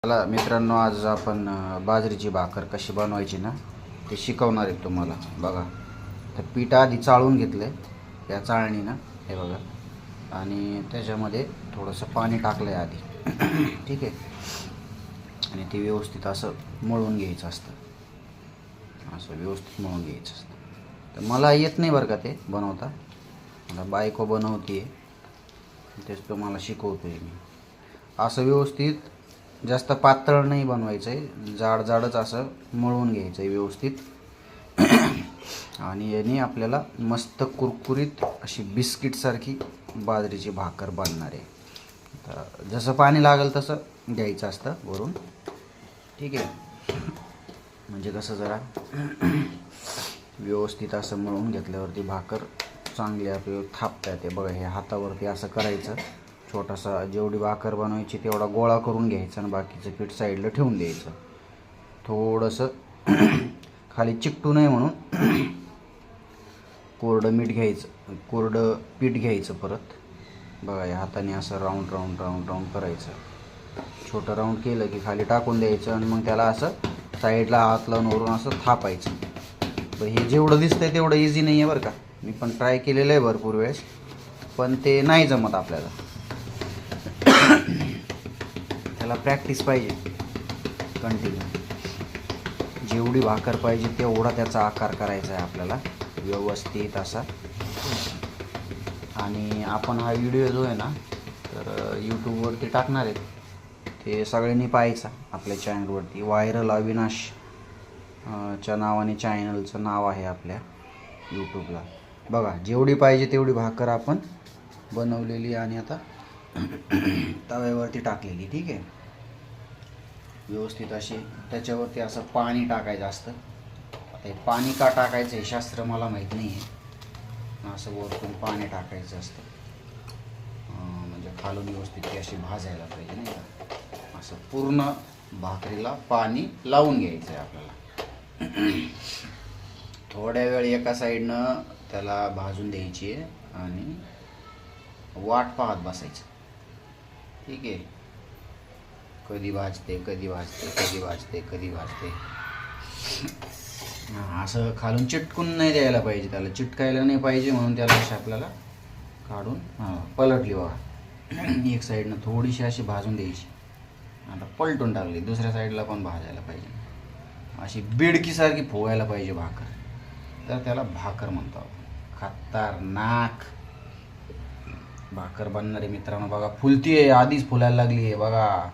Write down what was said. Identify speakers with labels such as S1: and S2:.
S1: चला मित्रांनो, आज आपण बाजरीची भाकर कशी बनवायची ना ते शिकवणार आहे तुम्हाला. बघा, तर पीठ आधी चाळून घेतलं या चाळणीनं, हे बघा, आणि त्याच्यामध्ये थोडंसं पाणी टाकलं आहे आधी. ठीक आहे, आणि ते व्यवस्थित असं मळून घ्यायचं असतं, असं व्यवस्थित मळून घ्यायचं असतं. तर मला येत नाही बरं का ते बनवता, मला बायको बनवते, तेच तुम्हाला शिकवतो आहे मी. असं व्यवस्थित जास्त पातळ नाही बनवायचं आहे, जाड जाडच असं मळून घ्यायचं आहे व्यवस्थित. आणि याने आपल्याला मस्त कुरकुरीत अशी बिस्किटसारखी बाजरीची भाकर बनणार आहे. तर जसं पाणी लागेल तसं घ्यायचं असतं वरून, ठीक आहे. म्हणजे कसं जरा व्यवस्थित असं मळून घेतल्यावरती भाकर चांगली आपल्याला थापता येते. बघा, हे हातावरती असं करायचं, छोटासा जेवढी भाकर बनवायची तेवढा गोळा करून घ्यायचा आणि बाकीचं पीठ साईडला ठेवून द्यायचं. थोडंसं खाली चिकटू नये म्हणून कोरडं मीठ घ्यायचं, कोरडं पीठ घ्यायचं परत. बघा, या हाताने असं राऊंड राऊंड राऊंड राऊंड करायचं. छोटं राऊंड केलं की खाली टाकून द्यायचं आणि मग त्याला असं साईडला हात लावून वरून असं थापायचं. तर हे जेवढं दिसतंय तेवढं इझी नाही आहे बरं का. मी पण ट्राय केलेलं आहे भरपूर वेळेस, पण ते नाही जमत आपल्याला. त्याला प्रॅक्टिस पाहिजे कंटिन्यू. जेवढी भाकर पाहिजे तेवढा त्याचा आकार करायचा आहे आपल्याला व्यवस्थित असा. आणि आपण हा व्हिडिओ जो आहे ना, तर यूट्यूबवरती टाकणार आहेत, ते सगळ्यांनी पाहायचा. आपल्या चॅनलवरती व्हायरल अविनाश च्या नावाने चॅनलचं नाव आहे आपल्या यूट्यूबला. बघा, जेवढी पाहिजे तेवढी भाकर आपण बनवलेली आणि आता तव्यावरती टाकलेली. ठीक आहे, व्यवस्थित अशी त्याच्यावरती असं पाणी टाकायचं असतं. आता हे पाणी का टाकायचं हे शास्त्र मला माहीत नाही आहे. असं वरतून पाणी टाकायचं असतं, म्हणजे खालून व्यवस्थित ती अशी भाजायला पाहिजे, नाही का. असं पूर्ण भाकरीला पाणी लावून घ्यायचं आहे आपल्याला. थोड्या वेळ एका साईडनं त्याला भाजून द्यायची आहे आणि वाट पाहत बसायचं. ठीक आहे, कधी भाजते कधी भाजते कधी भाजते कधी भाजते. असं खालून चिटकून नाही द्यायला पाहिजे, त्याला चिटकायला नाही पाहिजे, म्हणून त्याला अशी आपल्याला काढून पलटली बघा. एक साईडनं थोडीशी अशी भाजून द्यायची, आता पलटून टाकली, दुसऱ्या साईडला पण भाजायला पाहिजे. अशी बिडकीसारखी फुगायला पाहिजे भाकर, तर त्याला भाकर म्हणतो आपण. खतरनाक भाकर बनणारे मित्रांनो. बघा, फुलती आहे, आधीच फुलायला लागली आहे बघा.